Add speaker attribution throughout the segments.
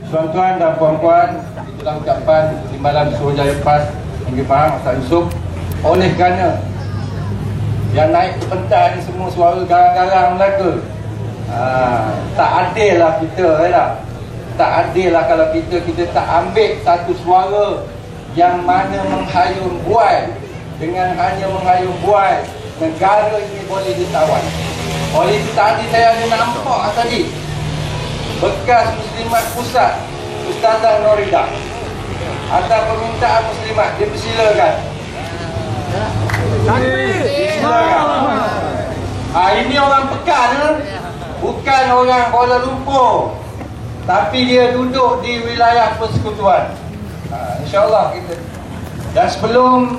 Speaker 1: Tuan-tuan dan puan-puan, itulah ucapan Timbalan Suruhanjaya PAS Negeri Pahang Ustaz Yusof. Oleh kerana yang naik ke pentas ni semua suara garang-garang Melaka, tak adil lah kita tak adil lah kalau kita tak ambil satu suara yang mana menghayun buai. Dengan hanya menghayun buai, negara ini boleh ditawan. Oleh itu tadi saya ada nampak tadi bekas Muslimat Pusat Ustazah Noridah atas permintaan Muslimat, dia persilakan. Ini orang Pekan, bukan orang Kuala Lumpur, tapi dia duduk di wilayah persekutuan. InsyaAllah kita. Dan sebelum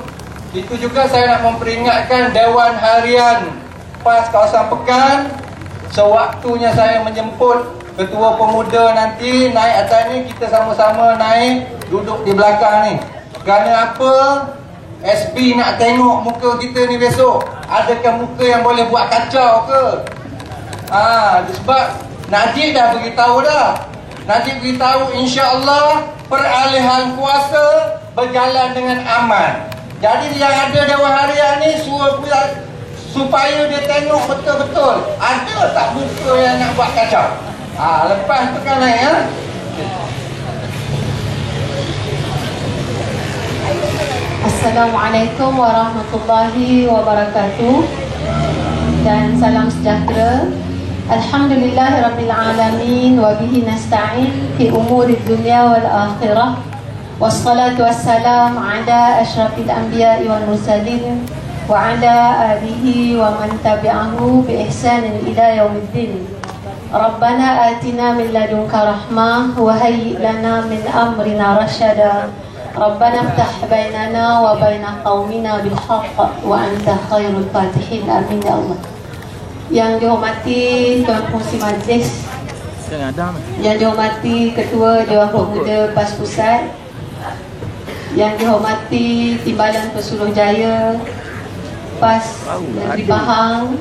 Speaker 1: itu juga saya nak memperingatkan Dewan Harian PAS Kawasan Pekan, sewaktunya saya menjemput Ketua Pemuda nanti naik atas ni, kita sama-sama naik duduk di belakang ni. Kerana apa? SB nak tengok muka kita ni besok, adakah muka yang boleh buat kacau ke? Sebab Najib dah beritahu dah. Najib beritahu insya-Allah peralihan kuasa berjalan dengan aman. Jadi yang ada Dewan Harian ni suruh supaya dia tengok betul-betul ada tak muka yang nak buat kacau. Lepas tu kan naik
Speaker 2: Assalamualaikum warahmatullahi wabarakatuh. Dan salam sejahtera. Alhamdulillahirabbil alamin wa bihi nasta'in fi umurid dunya wal akhirah. Wassalatu wassalam ala asyrafil anbiya'i wal mursalin wa ala alihi wa man tabi'ahu bi ihsanin ila yaumiddin. Rabbana atina min ladunka rahmah wa hayyi lana min amrina rasyada. Rabbana iftah bainana wa baina qaumina bil haqq wa anta khairul fatihin. Amin ya Allah. Yang dihormati Tuan Pengerusi Majlis, yang dihormati Ketua Dewan Pemuda PAS Pusat, yang dihormati Timbalan Pesuruhanjaya PAS Negeri Pahang,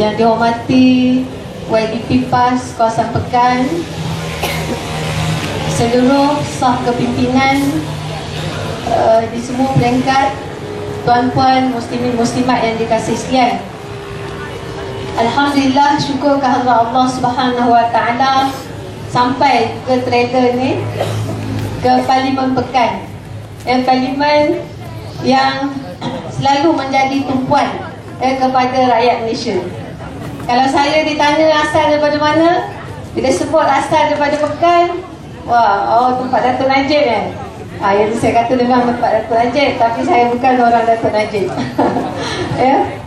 Speaker 2: yang dihormati YDP PAS Kawasan Pekan, seluruh sah kepimpinan di semua peringkat, tuan-puan muslimin muslimat yang dikasihi sekalian. Alhamdulillah, syukur kehadrat Allah Subhanahu wa taala sampai ke trailer ni, ke Parlimen Pekan. Parlimen yang selalu menjadi tumpuan kepada rakyat Malaysia. Kalau saya ditanya asal daripada mana, bila sebut asal daripada Pekan, tempat Datuk Najib kan? Yang saya kata memang tempat Datuk Najib, tapi saya bukan orang Datuk Najib.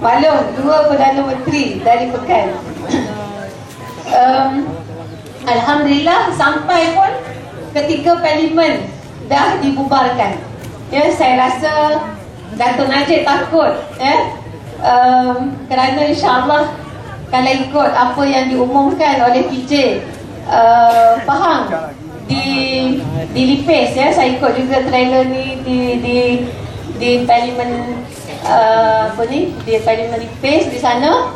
Speaker 2: Maklum, 2 Perdana Menteri dari Pekan. Alhamdulillah, sampai pun ketika Parlimen dah dibubarkan. Saya rasa Datuk Najib takut, kerana insya-Allah kalau ikut apa yang diumumkan oleh PJ Pahang dilipis, saya ikut juga trailer ni di Parlimen di Parlimen Lipis di sana.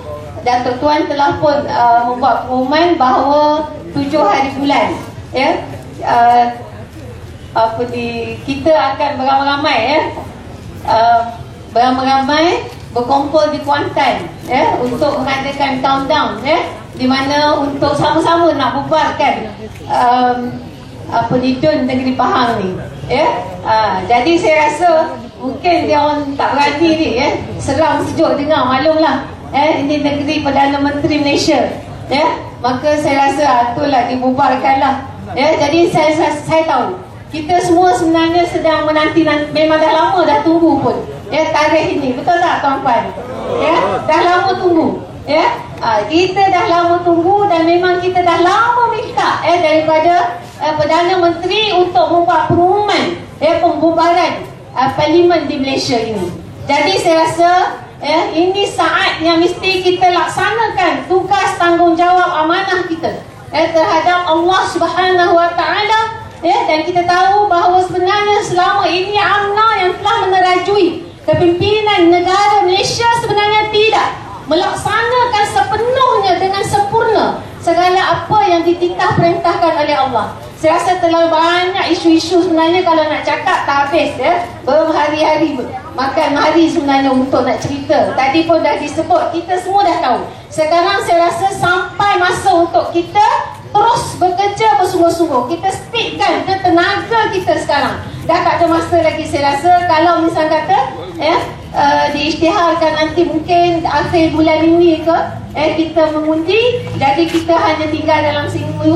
Speaker 2: Datuk Tuan telah pun membuat pengumuman bahawa 7 hari bulan kita akan beramai-ramai berkumpul di Kuantan untuk mengadakan countdown di mana untuk sama-sama nak bubarkan Dun Negeri Pahang ni. Jadi saya rasa mungkin dia orang tak berani ni, seram sejuk dengar, maklumlah. Ini negeri Perdana Menteri Malaysia. Maka saya rasa itulah dibubarkanlah. Jadi saya tahu kita semua sebenarnya sedang menanti, memang dah lama dah tunggu pun tarikh ini, betul tak tuan-puan? Dah lama tunggu. Kita dah lama tunggu dan memang kita dah lama minta daripada Perdana Menteri untuk membuat pengumuman pembubaran Parlimen di Malaysia ini. Jadi saya rasa ini saat yang mesti kita laksanakan tugas tanggungjawab amanah kita terhadap Allah Subhanahu wa taala. Dan kita tahu bahawa sebenarnya selama ini UMNO yang telah menerajui kepimpinan negara Malaysia sebenarnya tidak melaksanakan sepenuhnya dengan sempurna segala apa yang dititah perintahkan oleh Allah. Saya rasa terlalu banyak isu-isu sebenarnya kalau nak cakap tak habis ya. Berhari-hari makan hari sebenarnya untuk nak cerita. Tadi pun dah disebut, kita semua dah tahu. Sekarang saya rasa sampai masa untuk kita terus bekerja bersungguh-sungguh. Kita stickkan ke tenaga kita sekarang. Dah tak ada masa lagi saya rasa. Kalau misal kata diisytiharkan nanti mungkin akhir bulan ini ke kita mengundi, jadi kita hanya tinggal dalam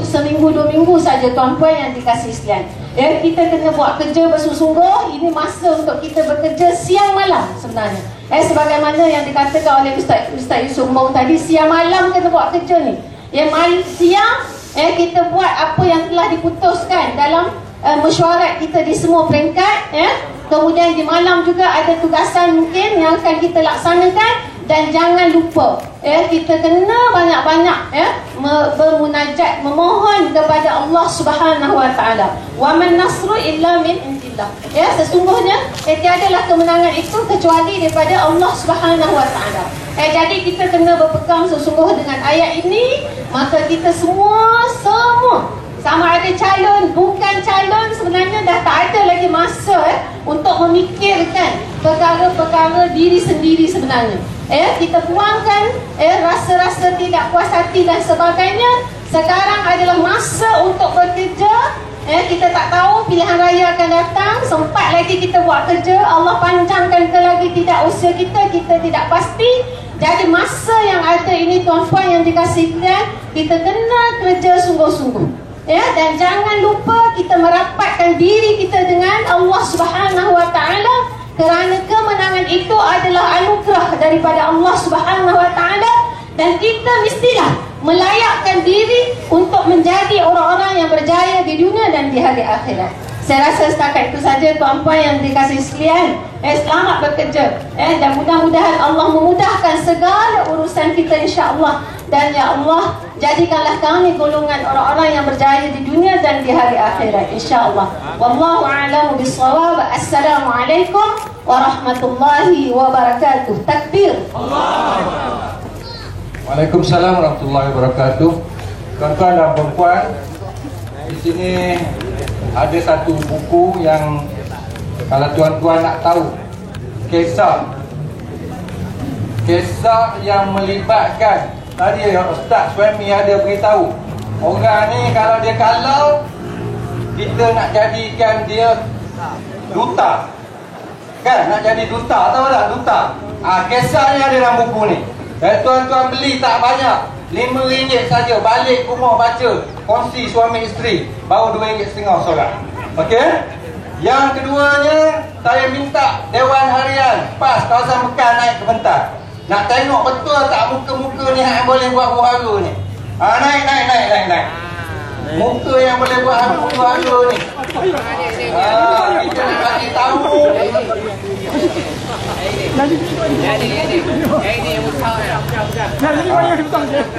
Speaker 2: seminggu 2 minggu saja tuan-puan yang dikasih sekalian. Kita kena buat kerja bersungguh-sungguh. Ini masa untuk kita bekerja siang malam sebenarnya. Sebagaimana yang dikatakan oleh Ustaz Yusuf Maung tadi, siang malam kena buat kerja ni. Siang kita buat apa yang telah diputuskan dalam mesyuarat kita di semua peringkat. Kemudian di malam juga ada tugasan mungkin yang akan kita laksanakan. Dan jangan lupa kita kena banyak-banyak bermunajat, memohon kepada Allah Subhanahu Wa Taala. Wa man nasru illa min indillah. Sesungguhnya tiadalah kemenangan itu kecuali daripada Allah Subhanahu Wa Taala. Jadi kita kena berpegang sesungguh dengan ayat ini. Maka kita semua sama ada calon, bukan calon, sebenarnya dah tak ada lagi masa untuk memikirkan perkara-perkara diri sendiri sebenarnya. Kita buangkan rasa-rasa tidak puas hati dan sebagainya. Sekarang adalah masa untuk bekerja. Kita tak tahu pilihan raya akan datang, sempat lagi kita buat kerja. Allah panjangkan ke lagi tidak usia kita tidak pasti. Jadi masa yang ada ini tuan-puan yang dikasihkan, kita kena kerja sungguh-sungguh. Dan jangan lupa kita merapatkan diri kita dengan Allah Subhanahu Wa Taala, kerana kemenangan itu adalah anugerah daripada Allah Subhanahu Wa Taala, dan kita mestilah melayakkan diri untuk menjadi orang-orang yang berjaya di dunia dan di hari akhirat. Saya rasa setakat itu saja tuan-puan yang dikasih sekalian. Selamat bekerja. Dan mudah-mudahan Allah memudahkan segala urusan kita insya-Allah. Dan ya Allah, jadikanlah kami golongan orang-orang yang berjaya di dunia dan di hari akhirat insya-Allah. Wallahu a'lamu bis-shawab. Assalamualaikum warahmatullahi wabarakatuh. Takbir.
Speaker 1: Waalaikumsalam warahmatullahi wabarakatuh. Tuan-tuan dan puan-puan, di sini ada satu buku yang kalau tuan-tuan nak tahu kisah yang melibatkan, tadi Ustaz Suhaimi ada beritahu, orang ni kalau dia kalau kita nak jadikan dia duta, kan, nak jadi duta, tahu tak duta? Kisah ni ada dalam buku ni. Tuan-tuan beli tak banyak, RM5 saja, balik rumah baca, kongsi suami isteri, baru RM2.50 seorang. Okey? Yang keduanya, saya minta Dewan Harian PAS kawasan Mekah naik ke Bentar. Nak tengok betul tak muka-muka ni yang boleh buat huru-hara ni. Naik. Muka yang boleh buat huru-hara ni. Kita nak bagi tahu.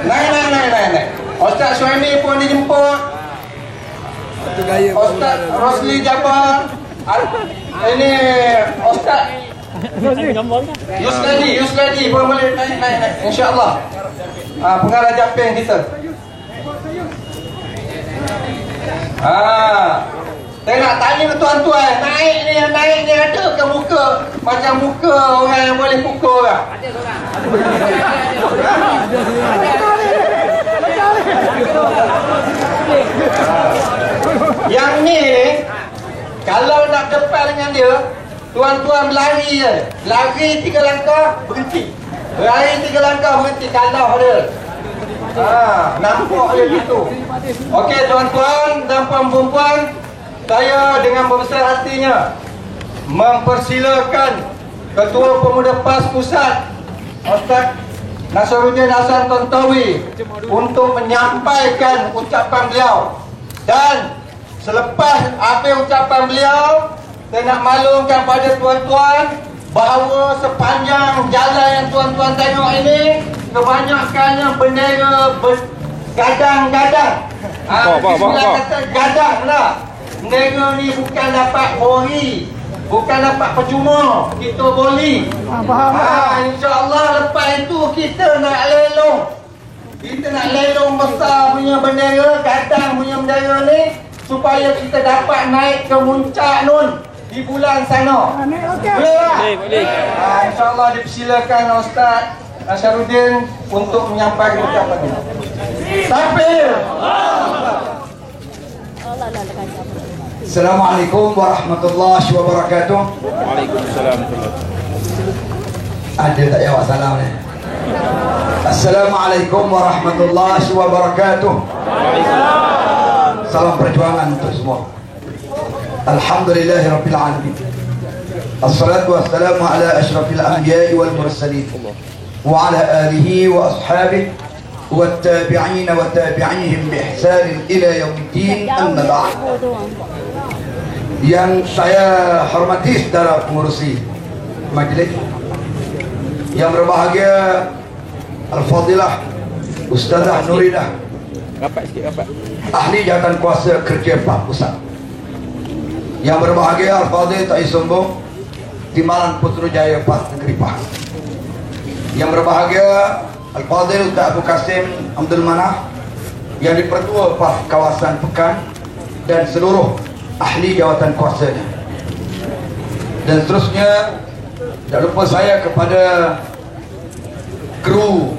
Speaker 1: Naik. Ustaz Suhaimi pun dijemput. Ustaz Rosli Jabar. Ini Ustaz Yusladi pun boleh naik. InsyaAllah. Pengarah Japeng kita. Saya nak tanya ke tuan-tuan, naik ni ada ke muka macam muka orang yang boleh pukul orang? Yang ni kalau nak depan dengan dia, tuan-tuan berlari je. Lari 3 langkah, berhenti. Lari 3 langkah, berhenti. Kalah dia. Nampak dia gitu. Okey tuan-tuan dan puan-puan, saya dengan berbesar hatinya mempersilakan Ketua Pemuda PAS Pusat Ustaz Nasaruddin Hassan Tontowi untuk menyampaikan ucapan beliau. Dan selepas habis ucapan beliau, saya nak maklumkan pada tuan-tuan bahawa sepanjang jalan yang tuan-tuan tengok ini, kebanyakannya bendera bergadang-gadang. Bismillah kata gadang lah. Bendera ni bukan dapat hori, bukan dapat percuma, kita boleh. InsyaAllah lepas itu kita nak lelong. Kita nak lelong besar punya bendera, gadang punya bendera ni, supaya kita dapat naik ke muncak nun di bulan sana. Boleh tak?
Speaker 3: Boleh.
Speaker 1: InsyaAllah dipersilakan Ustaz Nasharuddin untuk menyampaikan ucapan ini. Takbir!
Speaker 4: Assalamualaikum warahmatullahi wabarakatuh.
Speaker 3: Waalaikumsalam.
Speaker 4: Ada tak jawab salam ni? Assalamualaikum warahmatullahi wabarakatuh. Salam perjuangan untuk semua. Alhamdulillahirabbil alamin. Assalatu wassalamu ala asyrafil anbiya'i wal mursalin wa ala alihi wa ashabihi والتابعين وتابعيهم بإحسان إلى يوم الدين أما بعد. Yang saya hormati saudara pengurusi majlis, yang berbahagia Al-Fadilah Ustazah Nuridah, ahli jawatan kuasa kerja Pak Pusat, yang berbahagia Al-Fadil Tak Sombong, Timbalan Putrajaya Pak Negeri Pahang, yang berbahagia Al-Fadil Abu Kasim Abdul Manaf, yang dipertua Pak Kawasan Pekan, dan seluruh ahli jawatan kuasanya. Dan seterusnya, tak lupa saya kepada kru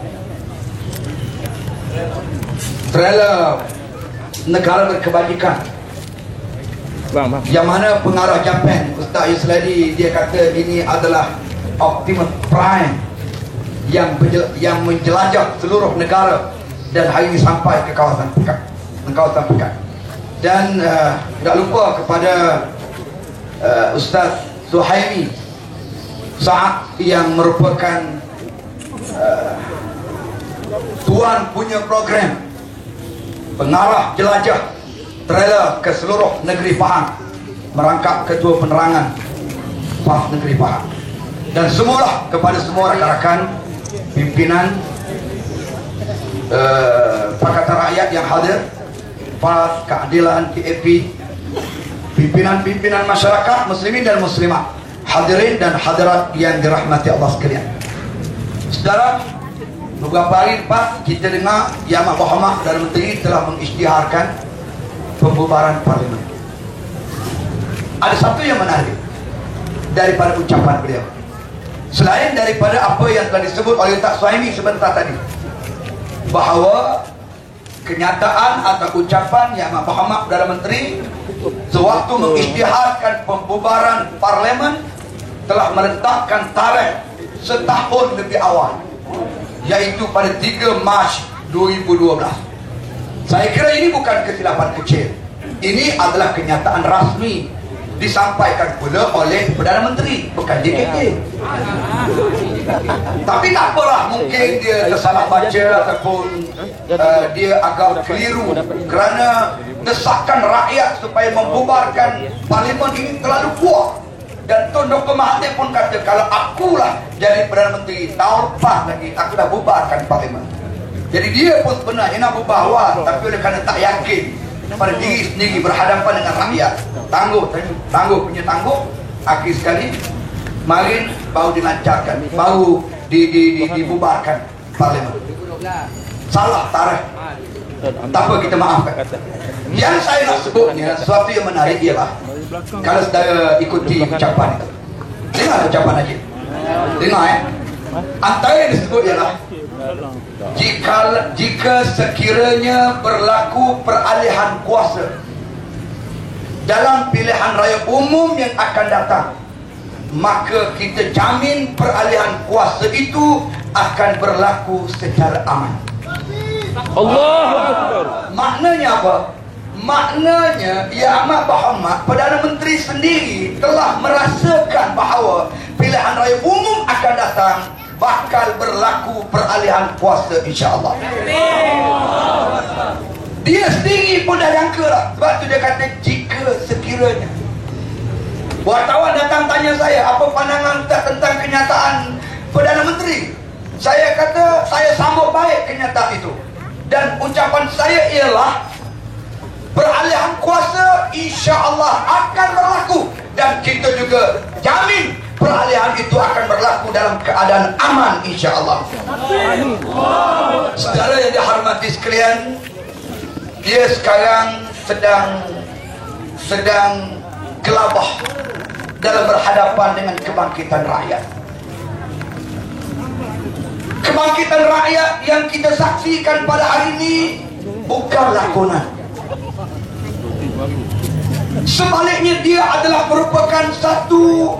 Speaker 4: trailer negara berkebajikan, yang mana pengarah Japan Ustaz Yusladi, dia kata ini adalah Optimus Prime yang menjelajah seluruh negara dan hari ini sampai ke kawasan Pekan. Dan tak lupa kepada Ustaz Suhaimi Saad yang merupakan tuan punya program pengarah jelajah trailer ke seluruh negeri Pahang, merangkap ketua penerangan PAS Negeri Pahang, dan semualah kepada semua rakan-rakan pimpinan Pakatan Rakyat yang hadir, PAS, Keadilan, PAP, pimpinan-pimpinan masyarakat muslimin dan muslimat, hadirin dan hadirat yang dirahmati Allah sekalian. Saudara, beberapa hari lepas kita dengar Yang Amat Berhormat Perdana Menteri telah mengisytiharkan pembubaran parlimen. Ada satu yang menarik daripada ucapan beliau, selain daripada apa yang telah disebut oleh Ustaz Suhaimi sebentar tadi, bahawa kenyataan atau ucapan Yang Amat Berhormat Perdana Menteri sewaktu mengisytiharkan pembubaran parlimen telah meletakkan tarikh setahun lebih awal, yaitu pada 3 Mac 2012. Saya kira ini bukan kesilapan kecil. Ini adalah kenyataan rasmi, disampaikan pula oleh Perdana Menteri, bukan JKT. Tapi tak apalah, mungkin dia tersalah baca ataupun dia agak keliru, kerana desakan rakyat supaya membubarkan parlimen ini terlalu kuat. Dan Tun Dr. Mahathir pun kata, kalau akulah jadi Perdana Menteri tahun lepas lagi, aku dah bubarkan parlimen. Jadi dia pun sebenarnya nak bubar awal, tapi oleh kerana tak yakin pada diri sendiri berhadapan dengan rakyat, tangguh punya tangguh, akhir sekali marin baru dilancarkan, baru dibubarkan parlimen. Salah tarikh, tak apa, kita maafkan. Yang saya nak sebutnya, sesuatu yang menarik ialah, kalau saudara ikuti ucapan itu, dengar ucapan Najib, dengar antara yang disebut ialah, jika sekiranya berlaku peralihan kuasa dalam pilihan raya umum yang akan datang, maka kita jamin peralihan kuasa itu akan berlaku secara aman.
Speaker 3: Allahu Akbar.
Speaker 4: Maknanya apa? Maknanya Yang Amat Berhormat Perdana Menteri sendiri telah merasakan bahawa pilihan raya umum akan datang, bakal berlaku peralihan kuasa, insya-Allah. Dia sendiri pun dah jangka lah. Sebab tu dia kata jika sekiranya. Wartawan datang tanya saya, apa pandangan Ustaz tentang kenyataan Perdana Menteri? Saya kata saya sambut baik kenyataan itu, dan ucapan saya ialah peralihan kuasa insya-Allah akan berlaku, dan kita juga jamin peralihan itu akan berlaku dalam keadaan aman, insya-Allah. Saudara yang dihormati hati sekalian, dia sekarang sedang gelabah dalam berhadapan dengan kebangkitan rakyat. Kebangkitan rakyat yang kita saksikan pada hari ini bukan lakonan. Sebaliknya dia adalah merupakan satu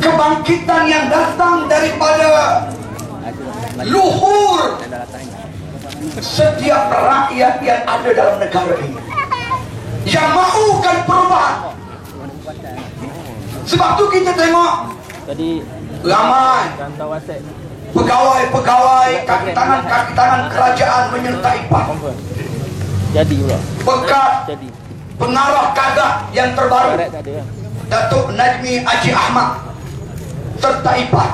Speaker 4: kebangkitan yang datang daripada luhur setiap rakyat yang ada dalam negara ini, yang mahukan perubahan. Sebab tu kita tengok
Speaker 3: Tadi
Speaker 4: ramai
Speaker 3: hantar WhatsApp.
Speaker 4: pegawai-pegawai, kaki tangan kerajaan menyertai PAS.
Speaker 3: Jadi pula.
Speaker 4: Bekas
Speaker 3: Jadi.
Speaker 4: pengarah kagak yang terbaru
Speaker 3: Barat tak ada ya.
Speaker 4: Datuk Najmi Haji Ahmad serta IPAS,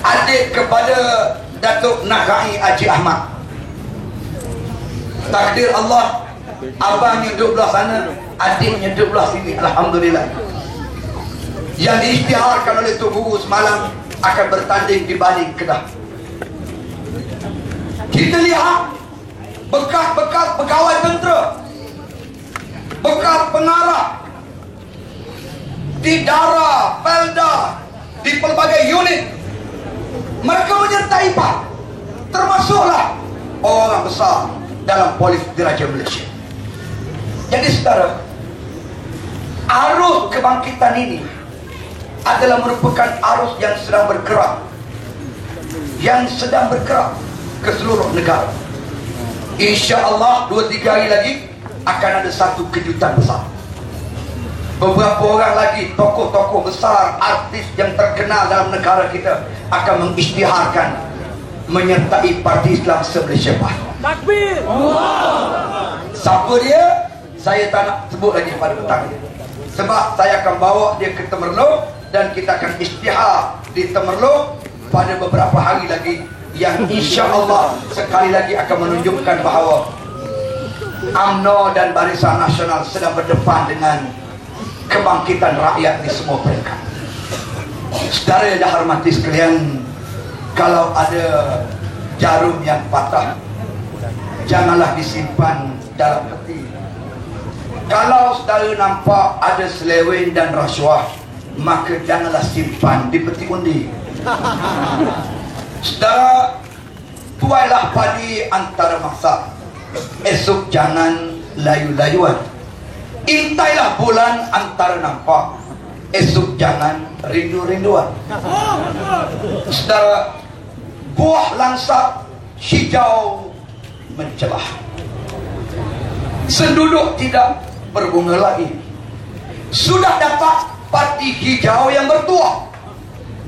Speaker 4: adik kepada Datuk Nakai Haji Ahmad. Takdir Allah, abangnya duduk belah sana, adiknya duduk belah sini. Alhamdulillah. Yang diisytiharkan oleh Tuan Guru semalam akan bertanding di Bali, Kedah. Kita lihat bekas-bekas pegawai tentera, bekas pengarah di Dara, Pelda, di pelbagai unit, mereka menyertai PAS, termasuklah orang besar dalam polis diraja Malaysia. Jadi saudara, arus kebangkitan ini adalah merupakan arus yang sedang bergerak, ke seluruh negara. InsyaAllah 2-3 hari lagi akan ada satu kejutan besar. Beberapa orang lagi, tokoh-tokoh besar, artis yang terkenal dalam negara kita akan mengisytiharkan menyertai Parti Islam se-Malaysia PAS.
Speaker 3: Takbir.
Speaker 4: Siapa dia? Saya tak nak sebut lagi pada petang ini. Sebab saya akan bawa dia ke Temerloh dan kita akan isytihar di Temerloh pada beberapa hari lagi, yang insya-Allah sekali lagi akan menunjukkan bahawa UMNO dan Barisan Nasional sedang berdepan dengan kebangkitan rakyat di semua peringkat. Saudara yang dihormati sekalian, kalau ada jarum yang patah, janganlah disimpan dalam peti. Kalau saudara nampak ada seleweng dan rasuah, maka janganlah simpan di peti undi. Saudara, tuailah padi antara masa, esok jangan layu-layuan. Intailah bulan antara nampak, esok jangan rindu-rinduan. Saudara, buah langsa hijau mencelah, senduduk tidak berbunga lagi. Sudah dapat padi hijau yang bertuah,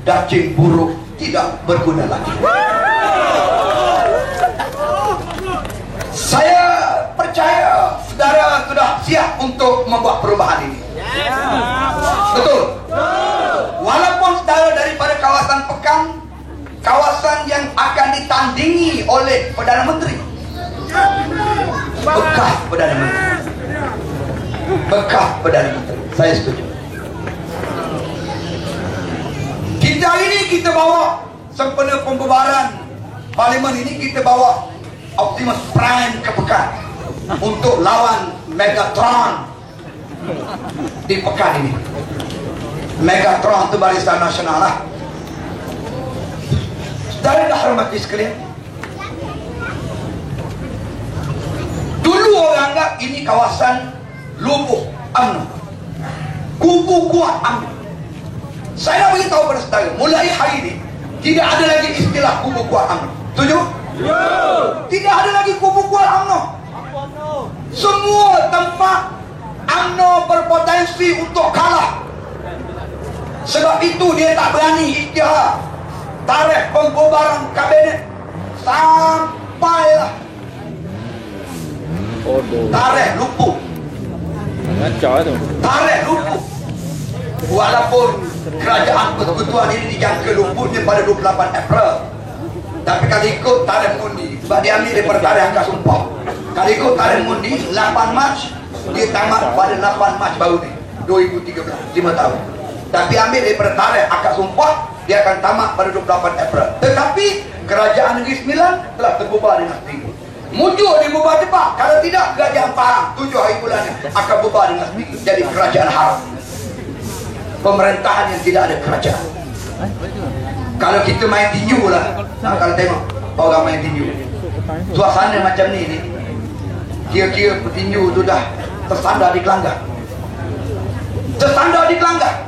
Speaker 4: daging buruk tidak berguna lagi. Saya percaya saudara sudah siap untuk membuat perubahan ini. Betul? Walaupun saudara daripada kawasan Pekan, kawasan yang akan ditandingi oleh Perdana Menteri, bekas Perdana Menteri, saya setuju. Kita hari ini kita bawa sempena pembubaran Parlimen ini, kita bawa Optimus Prime ke Pekan untuk lawan Megatron di Pekan ini. Megatron itu Barisan Nasional lah. Saudara dah hormati sekalian, dulu orang anggap ini kawasan lubuk UMNO, kubu kuat UMNO. Saya beritahu pada saudara, mulai hari ini tidak ada lagi istilah kubu kuat UMNO. Setuju? Tidak ada lagi kubu kuat UMNO. Semua tempat UMNO berpotensi untuk kalah. Sebab itu dia tak berani isytihar tarikh pembubaran kabinet sampailah tarikh lumpuh.
Speaker 3: Ngacau tu.
Speaker 4: Tarikh lumpuh. Walaupun kerajaan persekutuan ini dijangka lumpuhnya pada 28 April, tapi kalau ikut tarikh undi, sebab dia ambil daripada tarikh akad sumpah, kalau ikut tarikh undi 8 Mac, dia tamat pada 8 Mac baru ni 2013, 5 tahun. Tapi ambil daripada tarikh akad sumpah, dia akan tamat pada 28 April. Tetapi Kerajaan Negeri Sembilan telah terbubar dengan sendiri. Muncul dibubar cepat. Kalau tidak, kerajaan Pahang 7 hari bulannya akan bubar dengan sendiri. Jadi kerajaan haram. Pemerintahan yang tidak ada kerajaan. Kalau kita main tinju lah, kalau tengok orang main tinju, suasana macam ni kira-kira petinju tu dah tersandar di gelanggang. Tersandar di gelanggang,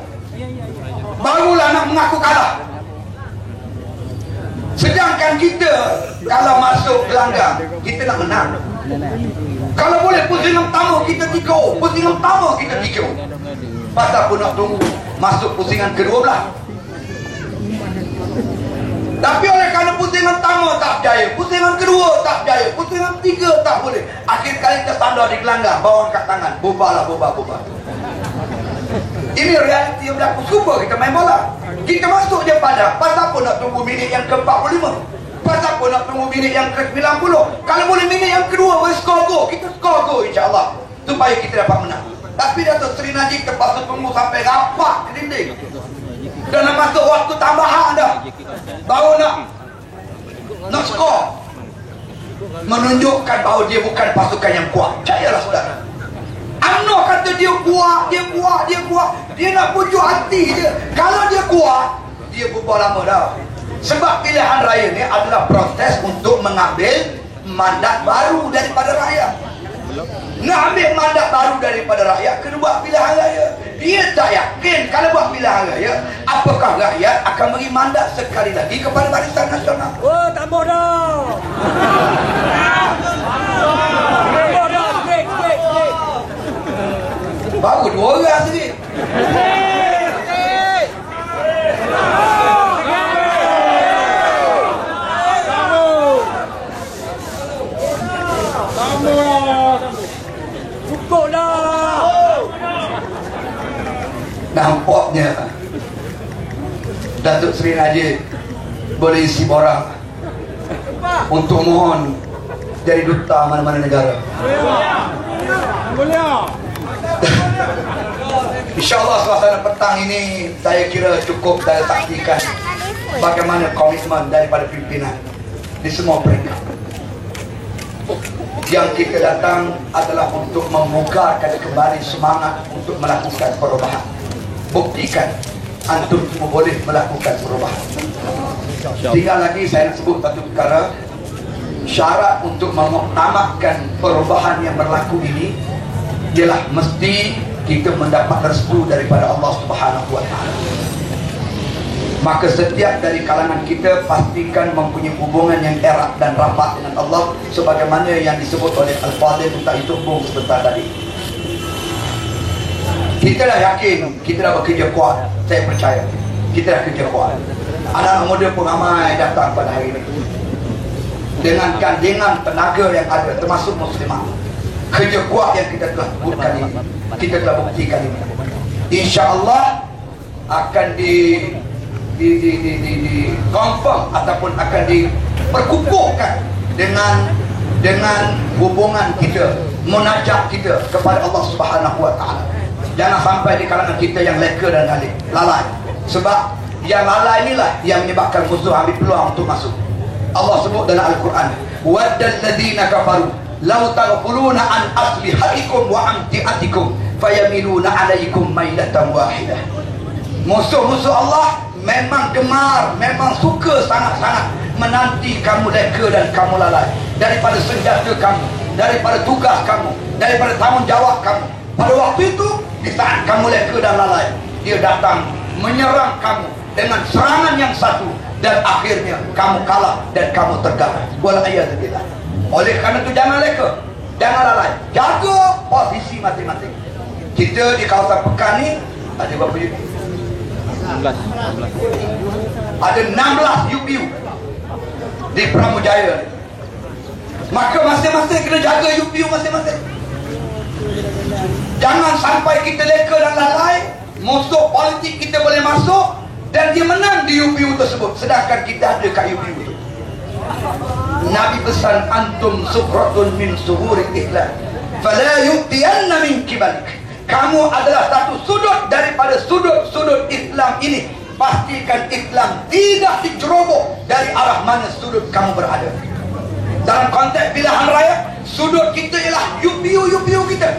Speaker 4: barulah nak mengaku kalah. Sedangkan kita kalau masuk gelanggang, kita nak menang. Kalau boleh pusingan pertama kita 3, pusingan pertama kita 3. Pasal pun nak tunggu masuk pusingan ke-12. Tapi oleh kerana pusingan pertama tak berjaya, pusingan kedua tak berjaya, pusingan ketiga tak boleh, akhir kali tersandar di gelanggang, bawa angkat tangan, bubarlah, bubar. Ini realiti yang berlaku. Cuba kita main bola, kita masuk je padang, pasal pun nak tunggu minit yang ke-45, pasal pun nak tunggu minit yang ke-90. Kalau boleh minit yang kedua boleh skor go, kita skor go insyaAllah, supaya kita dapat menang. Tapi Datuk Seri Najib terpaksa tunggu sampai rapat ke dinding, dan nak masuk waktu tambahan dah, baru nak skor, menunjukkan bahawa dia bukan pasukan yang kuat. Percayalah saudara, UMNO kata dia kuat, dia nak pujuk hati je. Kalau dia kuat, dia bubar lama dah. Sebab pilihan raya ni adalah proses untuk mengambil mandat baru daripada rakyat. Nak ambil mandat baru daripada rakyat, kena buat pilihan raya. Dia tak yakin kalau buat pilihan raya, apakah rakyat akan beri mandat sekali lagi kepada Barisan Nasional.
Speaker 3: Oh, tambah dah. Tambah dah, break.
Speaker 4: Baru 2 orang sikit.
Speaker 3: Cukup dah.
Speaker 4: Nampaknya Datuk Seri Najib boleh isi borang untuk mohon jadi duta mana-mana negara.
Speaker 3: Boleh.
Speaker 4: InsyaAllah suasana petang ini saya kira cukup saya saksikan bagaimana komitmen daripada pimpinan di semua peringkat. Yang kita datang adalah untuk memugarkan kembali semangat untuk melakukan perubahan. Buktikan antum semua boleh melakukan perubahan. Tinggal lagi saya nak sebut satu perkara. Syarat untuk memuktamadkan perubahan yang berlaku ini ialah mesti kita mendapat restu daripada Allah Subhanahu wa taala. Maka setiap dari kalangan kita pastikan mempunyai hubungan yang erat dan rapat dengan Allah, sebagaimana yang disebut oleh Al-Fadhil Ustaz Yusuf Bung sebentar tadi. Kita dah yakin, kita dah bekerja kuat. Saya percaya kita dah kerja kuat. Anak-anak muda pun ramai datang pada hari ini dengan gandengan tenaga yang ada, termasuk muslimah. Kerja kuat yang kita telah sebutkan ini, kita telah buktikan ini, InsyaAllah akan confirm ataupun akan diperkukuhkan dengan hubungan kita, munajat kita kepada Allah Subhanahu wa taala. Jangan sampai di kalangan kita yang leka dan lalai. Sebab yang lalai inilah yang menyebabkan musuh ambil peluang untuk masuk. Allah sebut dalam Al-Quran, waddal ladzina kafaru law taghfuluna an aslihatikum wa amtiatikum fayamiluna alaikum mailatan wahidah. Musuh-musuh Allah memang gemar, memang suka sangat-sangat menanti kamu leka dan kamu lalai daripada senjata kamu, daripada tugas kamu, daripada tanggungjawab kamu. Pada waktu itu, di saat kamu leka dan lalai, dia datang menyerang kamu dengan serangan yang satu, dan akhirnya kamu kalah dan kamu tergagal. Wal'iyadzubillah. Oleh kerana itu jangan leka, jangan lalai, jaga posisi masing-masing. Kita di kawasan Pekan ni ada berapa UPU?
Speaker 3: 16.
Speaker 4: Ada 16 UPU di Pramujaya. Maka masing-masing kena jaga UPU masing-masing. Jangan sampai kita leka dan lalai, musuh politik kita boleh masuk dan dia menang di UPU tersebut, sedangkan kita ada kat UPU itu. Nabi pesan, antum sufratun min suhuri ihlan fala yu'tiyanna min kibalik. Kamu adalah satu sudut daripada sudut-sudut Islam ini. Pastikan Islam tidak diceroboh dari arah belah mana sudut kamu berada. Dalam konteks pilihan raya, sudut kita ialah UPU kita.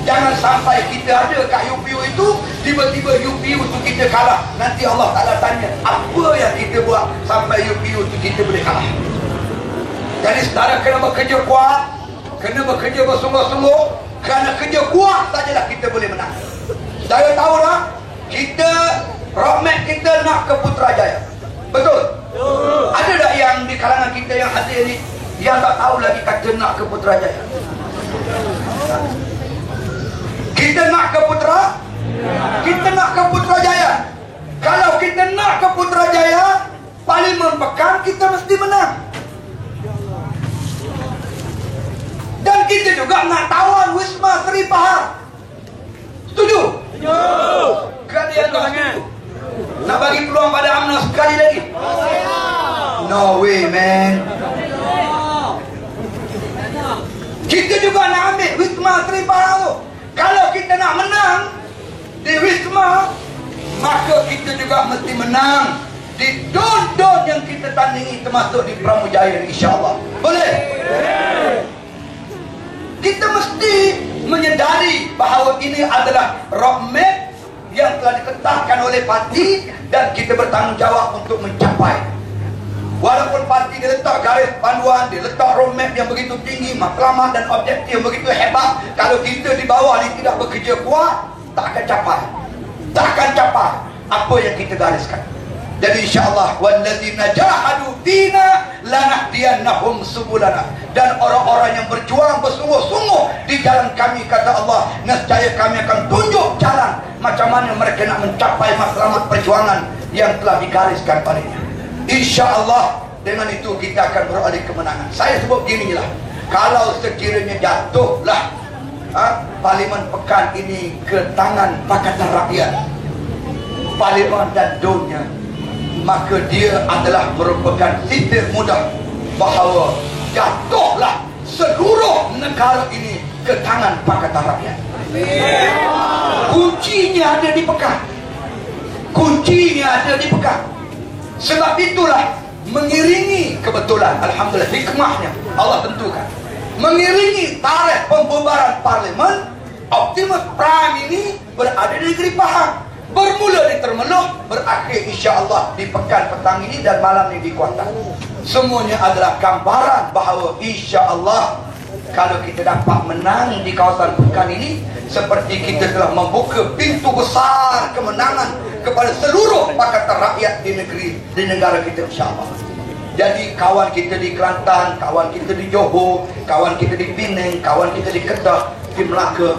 Speaker 4: Jangan sampai kita ada kat UPU itu, tiba-tiba UPU tu kita kalah. Nanti Allah Ta'ala tanya, apa yang kita buat sampai UPU tu kita boleh kalah. Jadi saudara kena bekerja kuat, kena bekerja bersungguh-sungguh. Kerana kerja kuat sajalah kita boleh menang. Saudara tahu tak, kita roadmap kita nak ke Putrajaya. Betul? Ada tak yang di kalangan kita yang hadir ni yang tak tahu lagi kata nak ke Putrajaya? Kita nak ke Kita nak ke Putrajaya. Kalau kita nak ke Putrajaya, Parlimen Pekan kita mesti menang. Dan kita juga nak tawan Wisma Seri Pahang. Setuju? Setuju. Kerana yang tak setuju, nak bagi peluang pada UMNO sekali lagi? No way, man. Kita juga nak ambil Wisma Seri Pahang tu. Kalau kita nak menang di Wisma, maka kita juga mesti menang di don-don yang kita tandingi, termasuk di Pramujaya, insyaAllah. Boleh? Kita mesti menyedari bahawa ini adalah roadmap yang telah ditetapkan oleh parti dan kita bertanggungjawab untuk mencapai. Walaupun parti dia letak garis panduan, dia letak roadmap yang begitu tinggi, matlamat dan objektif yang begitu hebat, kalau kita di bawah ni tidak bekerja kuat, tak akan capai. Tak akan capai apa yang kita gariskan. Jadi insyaAllah, walladzina jahadu fina lanahdiyannahum subulana. Dan orang-orang yang berjuang bersungguh-sungguh di jalan kami, kata Allah, nescaya kami akan tunjuk jalan macam mana mereka nak mencapai matlamat perjuangan yang telah digariskan padanya. InsyaAllah dengan itu kita akan beroleh kemenangan. Saya sebut gini lah, kalau sekiranya jatuhlah Parlimen Pekan ini ke tangan Pakatan Rakyat, Parlimen dan donnya, maka dia adalah merupakan titik mudah bahawa jatuhlah seluruh negara ini ke tangan Pakatan Rakyat. Kuncinya ada di Pekan. Kuncinya ada di Pekan. Sebab itulah mengiringi kebetulan, alhamdulillah, hikmahnya Allah tentukan, mengiringi tarikh pembubaran Parlimen, Optimus Prime ini berada di negeri Pahang. Bermula di Termeluh, berakhir insyaAllah di Pekan petang ini dan malam ini di Kuantan. Semuanya adalah gambaran bahawa insyaAllah kalau kita dapat menang di kawasan Pekan ini, seperti kita telah membuka pintu besar kemenangan kepada seluruh pakatan rakyat di negara kita, insyaAllah. Jadi kawan kita di Kelantan, kawan kita di Johor, kawan kita di Penang, kawan kita di Kedah, di Melaka,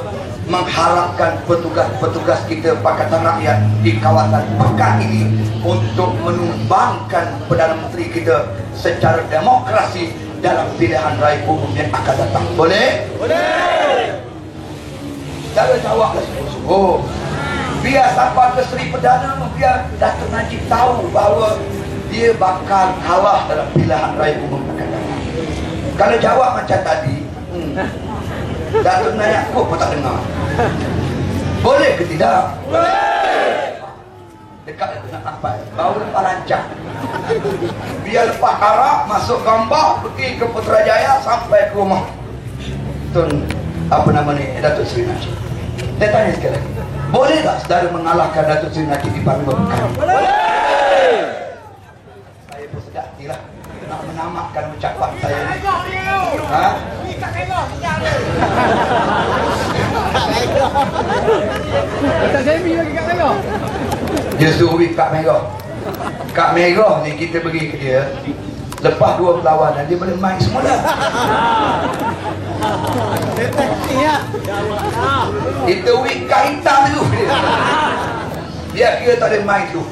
Speaker 4: mengharapkan petugas-petugas kita Pakatan Rakyat di kawasan Pekan ini untuk menumbangkan Perdana Menteri kita secara demokrasi dalam pilihan raya umum yang akan datang. Boleh? Boleh. Jangan jawablah sungguh-sungguh. Biar sampai ke Seri Perdana, biar Datuk Najib tahu bahawa dia bakal kalah dalam pilihan raya umum akan datang. Kalau jawab macam tadi, Datuk Najib pun tak dengar. Boleh ke tidak? Boleh. Dekat nak sampai, baru lepas lancar. Biar lepas karak, masuk gambar, pergi ke Putrajaya, sampai ke rumah Tun, apa nama ni, Datuk Seri Najib. Saya tanya sekali lagi, boleh tak saudara mengalahkan Datuk Seri Najib di Parlimen Pekan? Boleh. Saya pun sedap hatilah nak menamatkan ucapan saya ni. Ha?
Speaker 3: Tak semi lagi kat saya.
Speaker 4: Dia suruh Kak Merah. Kak Merah ni kita beri ke dia, lepas 2 perlawanan dia boleh main semula. Kita wik Kak hitam dulu dia. Dia kira tak boleh main dulu.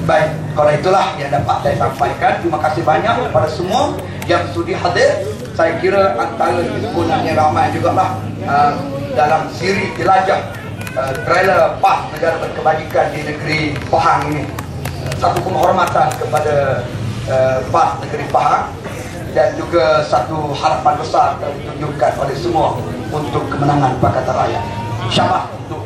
Speaker 4: Baik, kalau itulah yang dapat saya sampaikan. Terima kasih banyak kepada semua yang sudi hadir. Saya kira antara sebenarnya ramai jugalah dalam siri jelajah trailer PAS Negara Berkebajikan di negeri Pahang ini. Satu penghormatan kepada PAS negeri Pahang dan juga satu harapan besar yang ditunjukkan oleh semua untuk kemenangan Pakatan Rakyat. InsyaAllah untuk